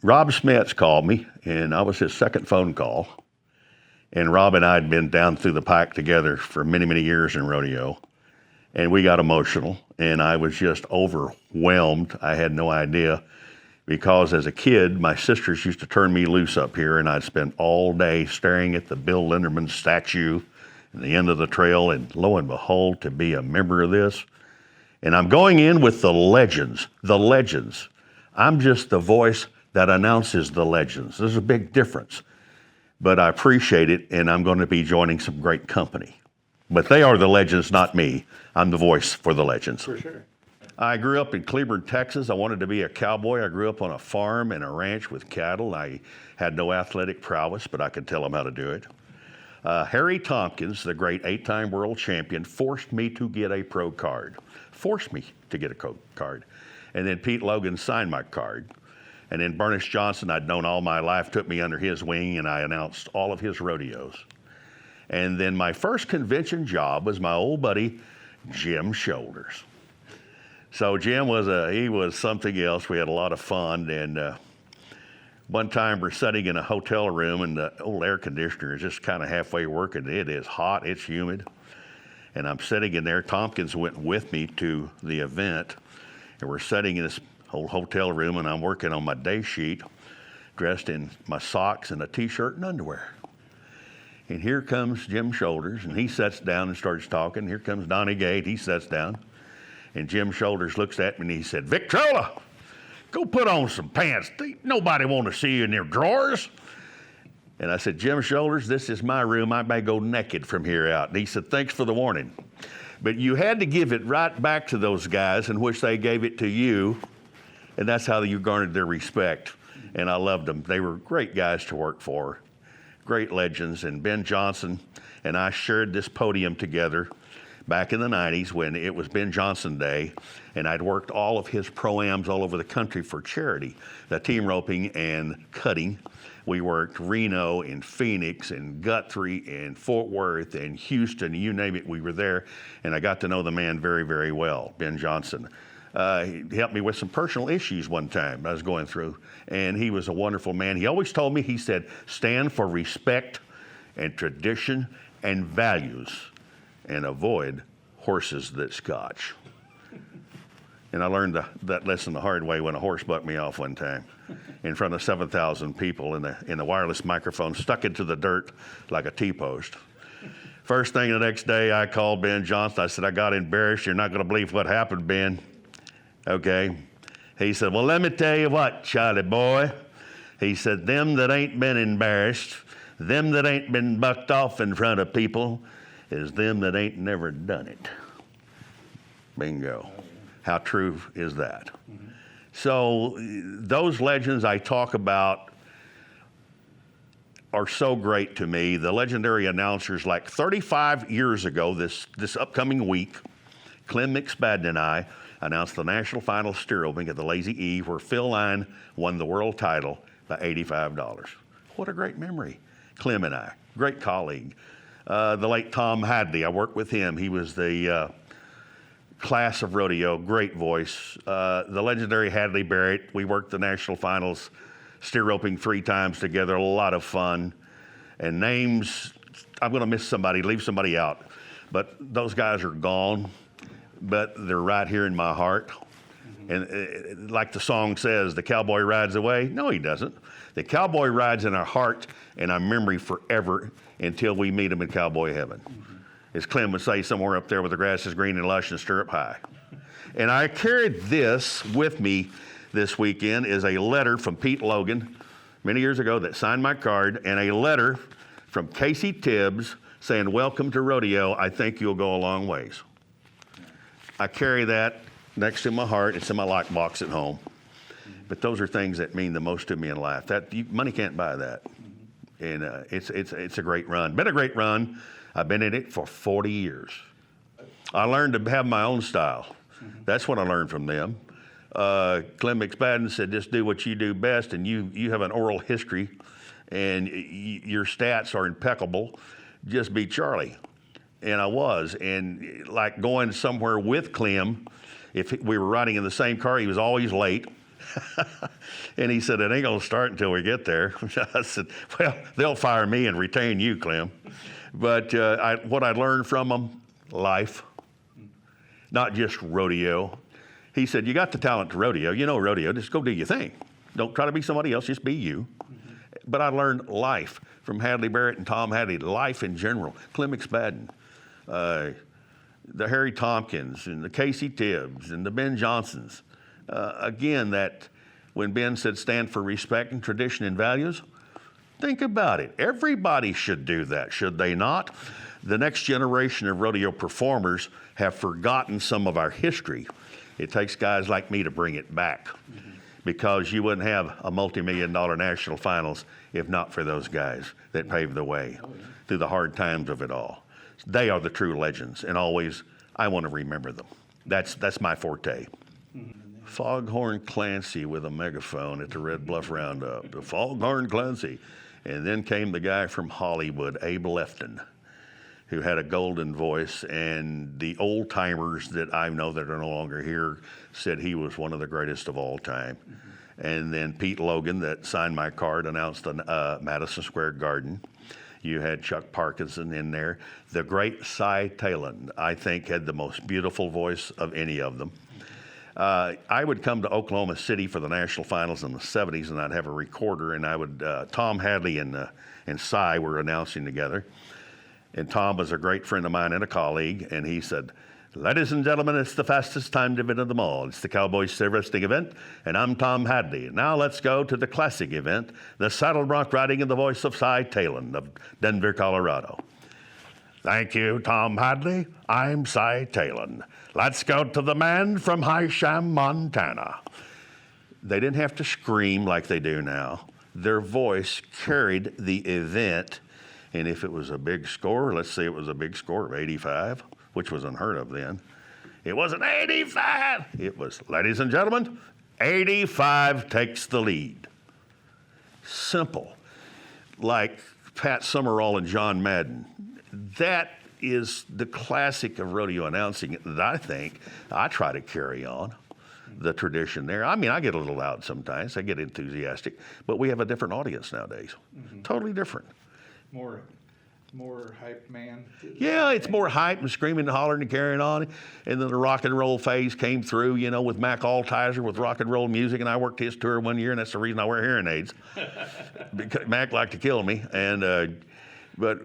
Rob Smets called me, and I was his second phone call. And Rob and I had been down through the pike together for many, many years in rodeo. And we got emotional, and I was just overwhelmed. I had no idea, because as a kid, my sisters used to turn me loose up here, and I'd spend all day staring at the Bill Linderman statue at the end of the trail, and lo and behold, to be a member of this. And I'm going in with the legends, the legends. I'm just the voice that announces the legends. There's a big difference, but I appreciate it, and I'm going to be joining some great company. But they are the legends, not me. I'm the voice for the legends. For sure. I grew up in Cleburne, Texas. I wanted to be a cowboy. I grew up on a farm and a ranch with cattle. I had no athletic prowess, but I could tell them how to do it. Harry Tompkins, the great 8-time world champion, forced me to get a pro card. Forced me to get a pro card. And then Pete Logan signed my card. And then Bernice Johnson, I'd known all my life, took me under his wing, and I announced all of his rodeos. And then my first convention job was my old buddy, Jim Shoulders. So Jim he was something else. We had a lot of fun. And one time we're sitting in a hotel room, and the old air conditioner is just kind of halfway working. It is hot, it's humid. And I'm sitting in there. Tompkins went with me to the event, and we're sitting in this old hotel room, and I'm working on my day sheet, dressed in my socks and a t-shirt and underwear. And here comes Jim Shoulders, and he sits down and starts talking. Here comes Donnie Gate, he sits down. And Jim Shoulders looks at me and he said, "Victrola, go put on some pants. Nobody want to see you in their drawers." And I said, "Jim Shoulders, this is my room. I may go naked from here out." And he said, "Thanks for the warning. But you had to give it right back to those guys in which they gave it to you. And that's how you garnered their respect." And I loved them. They were great guys to work for, great legends. And Ben Johnson and I shared this podium together back in the 90s when it was Ben Johnson Day, and I'd worked all of his pro-ams all over the country for charity, the team roping and cutting. We worked Reno and Phoenix and Guthrie and Fort Worth and Houston, you name it, we were there. And I got to know the man very, very well, Ben Johnson. He helped me with some personal issues one time I was going through, and he was a wonderful man. He always told me, he said, "Stand for respect and tradition and values, and avoid horses that scotch." And I learned that lesson the hard way when a horse bucked me off one time in front of 7,000 people in the wireless microphone stuck into the dirt like a T-post. First thing the next day, I called Ben Johnson. I said, "I got embarrassed. You're not going to believe what happened, Ben." Okay. He said, "Well, let me tell you what, Charlie boy." He said, "Them that ain't been embarrassed, them that ain't been bucked off in front of people, is them that ain't never done it." Bingo. How true is that? Mm-hmm. So those legends I talk about are so great to me. The legendary announcers, like 35 years ago, this upcoming week, Clem McSpadden and I announced the national final steer opening at the Lazy E, where Phil Line won the world title by $85. What a great memory. Clem and I, great colleague. The late Tom Hadley, I worked with him. He was the class of rodeo, great voice. The legendary Hadley Barrett, we worked the national finals steer roping 3 times together, a lot of fun. And names, I'm gonna miss somebody, leave somebody out, but those guys are gone, but they're right here in my heart. And like the song says, the cowboy rides away. No, he doesn't. The cowboy rides in our heart and our memory forever until we meet him in cowboy heaven. As Clem would say, somewhere up there where the grass is green and lush and stirrup high. And I carried this with me this weekend, is a letter from Pete Logan many years ago that signed my card, and a letter from Casey Tibbs saying, "Welcome to rodeo. I think you'll go a long ways." I carry that next to my heart. It's in my lockbox at home. But those are things that mean the most to me in life. Money can't buy that. And it's a great run. Been a great run. I've been in it for 40 years. I learned to have my own style. That's what I learned from them. Clem McSpadden said, "Just do what you do best, and you have an oral history, and your stats are impeccable. Just be Charlie." And I was. And like going somewhere with Clem, if we were riding in the same car, he was always late. And he said, it ain't going to start until we get there. I said, well, they'll fire me and retain you, Clem. But what I learned from him, life, not just rodeo. He said, you got the talent to rodeo. You know rodeo, just go do your thing. Don't try to be somebody else, just be you. But I learned life from Hadley Barrett and Tom Hadley, life in general. Clem McSpadden, the Harry Tompkins and the Casey Tibbs and the Ben Johnsons. Again, that when Ben said stand for respect and tradition and values, think about it. Everybody should do that, should they not? The next generation of rodeo performers have forgotten some of our history. It takes guys like me to bring it back, because you wouldn't have a multi-million-dollar national finals if not for those guys that paved the way through the hard times of it all. They are the true legends, and always I want to remember them. That's my forte. Foghorn Clancy with a megaphone at the Red Bluff Roundup. The Foghorn Clancy. And then came the guy from Hollywood, Abe Lefton, who had a golden voice, and the old timers that I know that are no longer here said he was one of the greatest of all time. And then Pete Logan, that signed my card, announced the Madison Square Garden. You had Chuck Parkinson in there. The great Cy Talon, I think, had the most beautiful voice of any of them. I would come to Oklahoma City for the national finals in the 70s, and I'd have a recorder, and I would, Tom Hadley and Cy were announcing together. And Tom was a great friend of mine and a colleague, and he said, ladies and gentlemen, it's the fastest timed event of them all. It's the Cowboy Wrestling event, and I'm Tom Hadley. Now let's go to the classic event, the saddle bronc riding in the voice of Cy Talon of Denver, Colorado. Thank you, Tom Hadley. I'm Cy Talon. Let's go to the man from Hysham, Montana. They didn't have to scream like they do now. Their voice carried the event. And if it was a big score, let's say it was a big score of 85, which was unheard of then. It wasn't 85. It was, ladies and gentlemen, 85 takes the lead. Simple. Like Pat Summerall and John Madden. That is the classic of rodeo announcing that I think I try to carry on the tradition there. I mean, I get a little loud sometimes. I get enthusiastic, but we have a different audience nowadays. Totally different. More hype man. Yeah, it's more hype and screaming and hollering and carrying on. And then the rock and roll phase came through, you know, with Mac Altizer with rock and roll music. And I worked his tour one year, and that's the reason I wear hearing aids. Because Mac liked to kill me. And but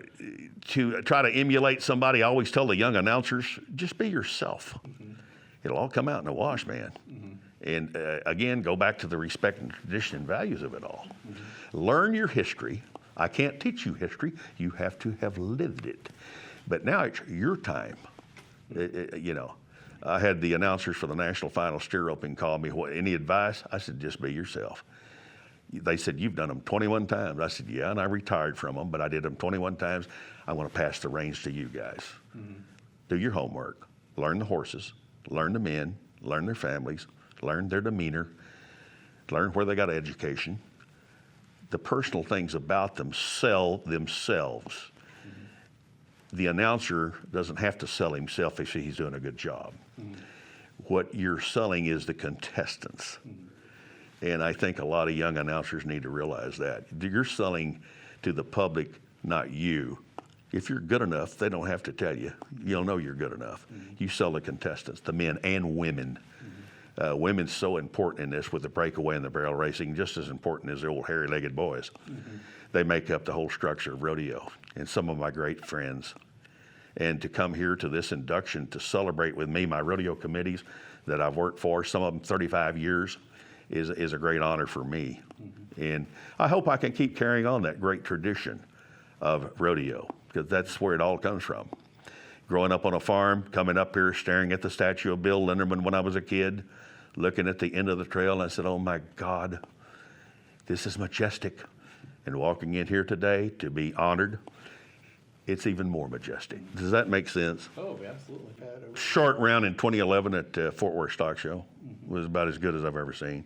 to try to emulate somebody, I always tell the young announcers, just be yourself. It'll all come out in the wash, man. And again, go back to the respect and tradition and values of it all. Learn your history. I can't teach you history. You have to have lived it. But now it's your time. You know, I had the announcers for the national final steer roping call me, any advice? I said, just be yourself. They said, you've done them 21 times. I said, yeah, and I retired from them, but I did them 21 times. I want to pass the reins to you guys. Do your homework. Learn the horses. Learn the men. Learn their families. Learn their demeanor. Learn where they got education. The personal things about them sell themselves. The announcer doesn't have to sell himself if he's doing a good job. What you're selling is the contestants. And I think a lot of young announcers need to realize that. You're selling to the public, not you. If you're good enough, they don't have to tell you. You'll know you're good enough. You sell the contestants, the men and women. Women's so important in this with the breakaway and the barrel racing, just as important as the old hairy-legged boys. They make up the whole structure of rodeo, and some of my great friends. And to come here to this induction to celebrate with me, my rodeo committees that I've worked for, some of them 35 years, is a great honor for me. And I hope I can keep carrying on that great tradition of rodeo, because that's where it all comes from. Growing up on a farm, coming up here, staring at the statue of Bill Linderman when I was a kid, looking at the end of the trail, and I said, oh my God, this is majestic. And walking in here today to be honored, it's even more majestic. Does that make sense? Oh, absolutely, Pat. Short round in 2011 at Fort Worth Stock Show was about as good as I've ever seen.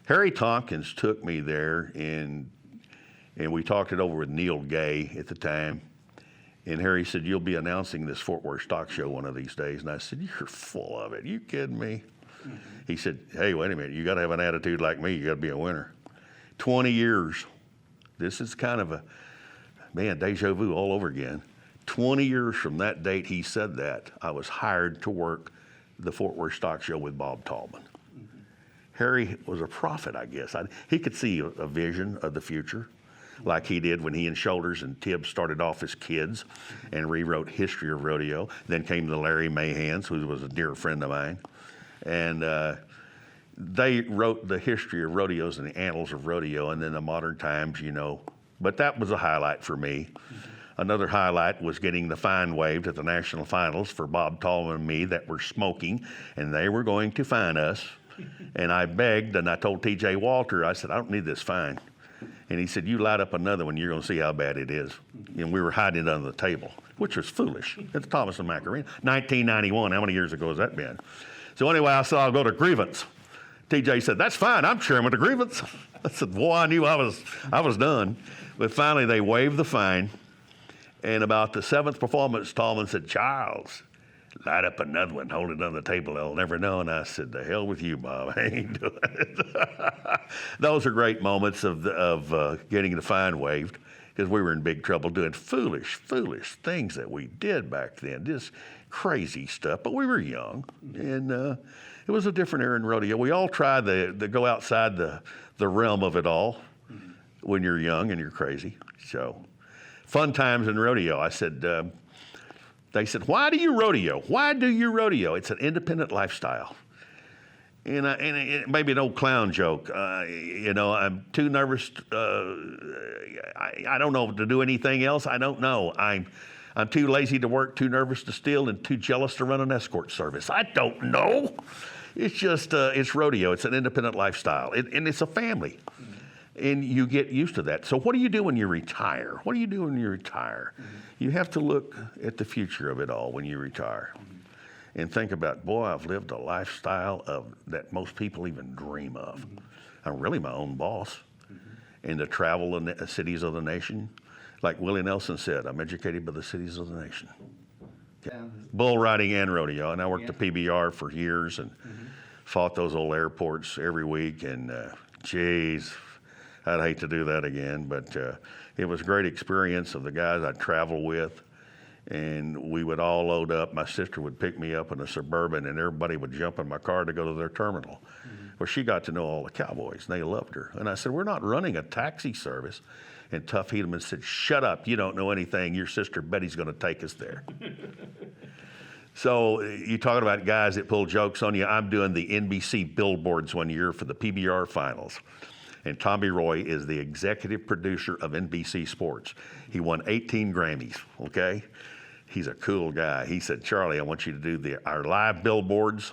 Harry Tompkins took me there, and we talked it over with Neil Gay at the time. And Harry said, you'll be announcing this Fort Worth Stock Show one of these days. And I said, you're full of it. You kidding me? He said, hey, wait a minute, you got to have an attitude like me. You got to be a winner. 20 years. This is kind of a, man, deja vu all over again. 20 years from that date he said that, I was hired to work the Fort Worth Stock Show with Bob Tallman. Harry was a prophet, I guess. He could see a vision of the future, like he did when he and Shoulders and Tibbs started off as kids and rewrote History of Rodeo. Then came the Larry Mahans, who was a dear friend of mine. And they wrote the history of rodeos and the annals of rodeo, and then the modern times, you know. But that was a highlight for me. Another highlight was getting the fine waived at the national finals for Bob Tallman and me that were smoking, and they were going to fine us. And I begged, and I told T.J. Walter, I said, I don't need this fine. And he said, you light up another one, you're going to see how bad it is. And we were hiding it under the table, which was foolish. It's Thomas and Macarena. 1991, how many years ago has that been? So anyway, I said, I'll go to grievance. T.J. said, that's fine, I'm chairman of grievance. I said, boy, I knew I was done. But finally, they waived the fine. And about the seventh performance, Tallman said, Charles, light up another one, hold it on the table, they'll never know. And I said, the hell with you, Bob, I ain't doing it. Those are great moments of getting the fine waived, because we were in big trouble doing foolish things that we did back then, just crazy stuff. But we were young, and it was a different era in rodeo. We all try to go outside the realm of it all when you're young and you're crazy. So fun times in rodeo. I said, they said, why do you rodeo? Why do you rodeo? It's an independent lifestyle. And it may be an old clown joke. You know, I'm too nervous. I don't know to do anything else. I don't know. I'm too lazy to work, too nervous to steal, and too jealous to run an escort service. I don't know. It's just, it's rodeo. It's an independent lifestyle. And it's a family. And you get used to that. So what do you do when you retire? What do you do when you retire? You have to look at the future of it all when you retire. And think about, boy, I've lived a lifestyle that most people even dream of. I'm really my own boss. And to travel the cities of the nation, like Willie Nelson said, I'm educated by the cities of the nation. Bull riding and rodeo. And I worked at PBR for years and fought those old airports every week. And geez, I'd hate to do that again. But it was a great experience of the guys I'd travel with. And we would all load up. My sister would pick me up in a Suburban, and everybody would jump in my car to go to their terminal. Well, she got to know all the Cowboys, and they loved her. And I said, we're not running a taxi service. And Tuff Hedeman said, shut up, you don't know anything. Your sister Betty's going to take us there. So you talking about guys that pull jokes on you. I'm doing the NBC billboards one year for the PBR Finals. And Tommy Roy is the executive producer of NBC Sports. He won 18 Grammys, okay? He's a cool guy. He said, Charlie, I want you to do our live billboards,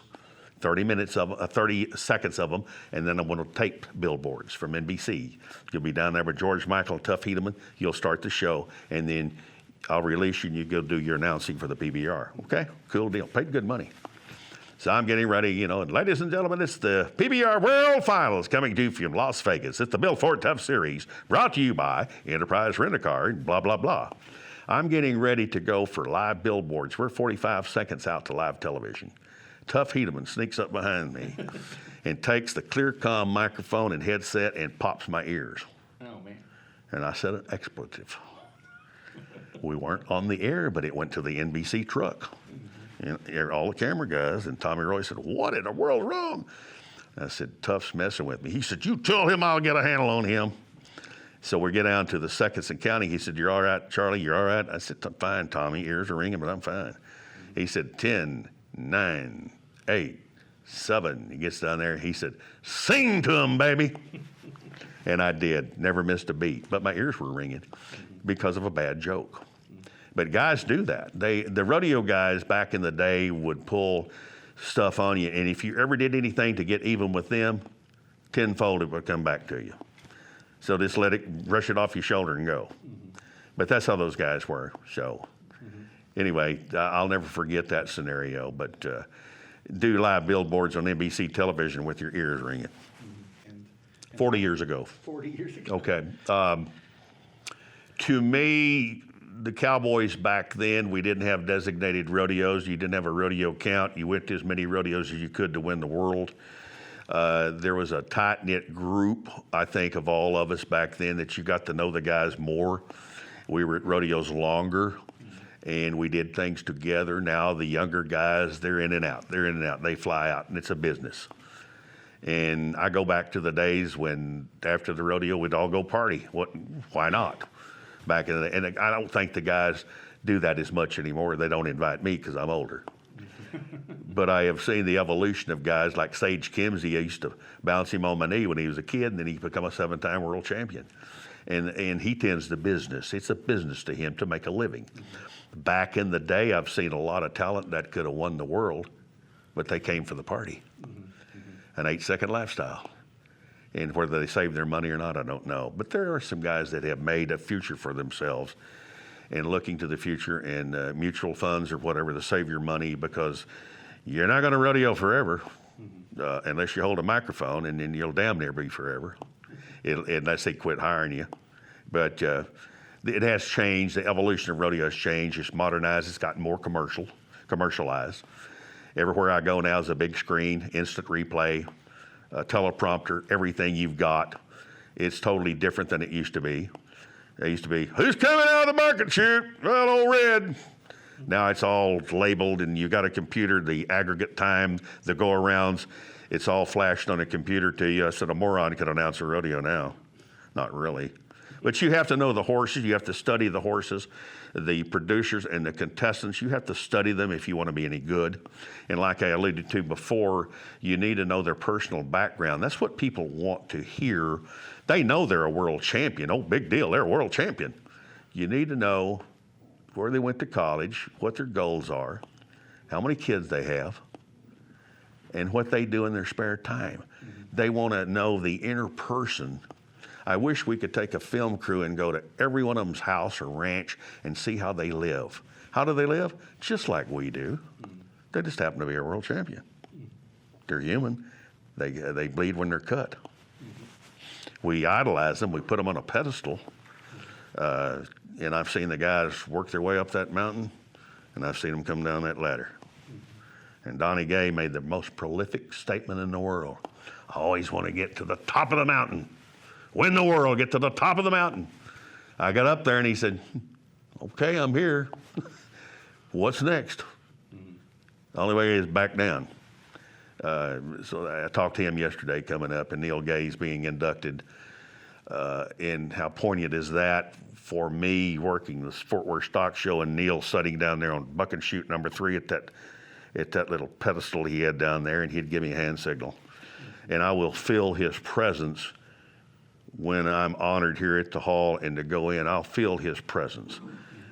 30 seconds of them, and then I want to tape billboards from NBC. You'll be down there with George Michael and Tuff Hedeman. You'll start the show, and then I'll release you, and you go do your announcing for the PBR. Okay? Cool deal. Paid good money. So I'm getting ready, you know, and ladies and gentlemen, it's the PBR World Finals coming to you from Las Vegas. It's the Bill Ford Tough Series, brought to you by Enterprise Rent-A-Car, and blah, blah, blah. I'm getting ready to go for live billboards. We're 45 seconds out to live television. Tuff Hedeman sneaks up behind me and takes the Clearcom microphone and headset and pops my ears. Oh, man. And I said an expletive. We weren't on the air, but it went to the NBC truck. And all the camera guys, and Tommy Roy said, what in the world wrong? I said, Tuff's messing with me. He said, you tell him I'll get a handle on him. So we get down to the seconds and counting. He said, you're all right, Charlie, you're all right? I said, fine, Tommy, ears are ringing, but I'm fine. He said, 10, 9, 8, 7. He gets down there, he said, sing to him, baby. And I did, never missed a beat, but my ears were ringing because of a bad joke. But guys do that. The rodeo guys back in the day would pull stuff on you, and if you ever did anything to get even with them, tenfold it would come back to you. So just brush it off your shoulder and go. But that's how those guys were. So anyway, I'll never forget that scenario. But do live billboards on NBC television with your ears ringing. 40 years ago. 40 years ago. Okay. To me, the Cowboys back then, we didn't have designated rodeos. You didn't have a rodeo count. You went to as many rodeos as you could to win the world. There was a tight-knit group, I think, of all of us back then that you got to know the guys more. We were at rodeos longer, and we did things together. Now the younger guys, they're in and out. They're in and out. They fly out, and it's a business. And I go back to the days when after the rodeo, we'd all go party. Why not? Back in the, and I don't think the guys do that as much anymore. They don't invite me because I'm older. But I have seen the evolution of guys like Sage Kimsey. I used to bounce him on my knee when he was a kid, and then he became a 7-time world champion. And he tends to business. It's a business to him to make a living. Back in the day, I've seen a lot of talent that could have won the world, but they came for the party. An 8-second lifestyle. And whether they save their money or not, I don't know. But there are some guys that have made a future for themselves and looking to the future and mutual funds or whatever to save your money, because you're not going to rodeo forever unless you hold a microphone, and then you'll damn near be forever unless they quit hiring you. But it has changed. The evolution of rodeo has changed. It's modernized. It's gotten more commercialized. Everywhere I go now is a big screen, instant replay, teleprompter, everything you've got. It's totally different than it used to be. It used to be, who's coming out of the bucket chute? Well, old Red. Now it's all labeled, and you got a computer, the aggregate time, the go-arounds, it's all flashed on a computer to you. I said, a moron could announce a rodeo now. Not really. But you have to know the horses. You have to study the horses, the producers and the contestants. You have to study them if you want to be any good. And like I alluded to before, you need to know their personal background. That's what people want to hear. They know they're a world champion. Oh, big deal, they're a world champion. You need to know where they went to college, what their goals are, how many kids they have, and what they do in their spare time. They want to know the inner person. I wish we could take a film crew and go to every one of them's house or ranch and see how they live. How do they live? Just like we do. They just happen to be a world champion. They're human. They bleed when they're cut. We idolize them. We put them on a pedestal. And I've seen the guys work their way up that mountain, and I've seen them come down that ladder. And Donnie Gay made the most prolific statement in the world. I always want to get to the top of the mountain. Win the world, get to the top of the mountain. I got up there and he said, okay, I'm here. What's next? The only way is back down. So I talked to him yesterday coming up, and Neil Gay's being inducted. And how poignant is that for me working the Fort Worth Stock Show and Neil sitting down there on buck and chute number 3 at that little pedestal he had down there, and he'd give me a hand signal. And I will feel his presence when I'm honored here at the hall and to go in. I'll feel his presence,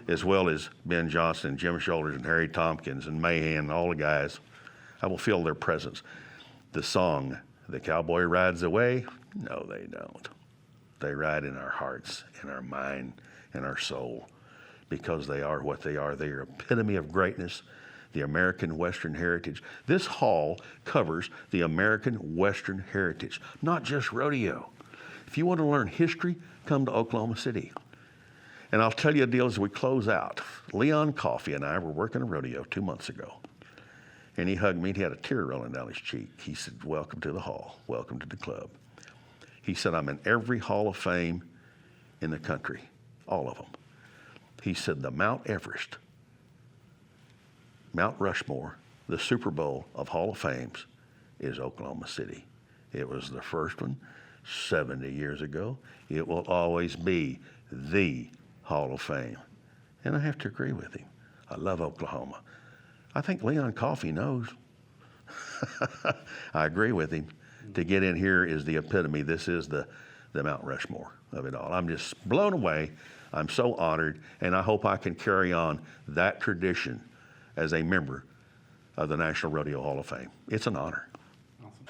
as well as Ben Johnson, Jim Shoulders, and Harry Tompkins, and Mahan, and all the guys. I will feel their presence. The song, "The Cowboy Rides Away," no, they don't. They ride in our hearts, in our mind, in our soul, because they are what they are. They are epitome of greatness, the American Western heritage. This hall covers the American Western heritage, not just rodeo. If you want to learn history, come to Oklahoma City. And I'll tell you a deal as we close out. Leon Coffey and I were working a rodeo 2 months ago. And he hugged me, and he had a tear rolling down his cheek. He said, welcome to the hall, welcome to the club. He said, I'm in every Hall of Fame in the country, all of them. He said, the Mount Everest, Mount Rushmore, the Super Bowl of Hall of Fames is Oklahoma City. It was the first one 70 years ago. It will always be the Hall of Fame. And I have to agree with him. I love Oklahoma. I think Leon Coffey knows. I agree with him. To get in here is the epitome. This is the Mount Rushmore of it all. I'm just blown away. I'm so honored, and I hope I can carry on that tradition as a member of the National Rodeo Hall of Fame. It's an honor.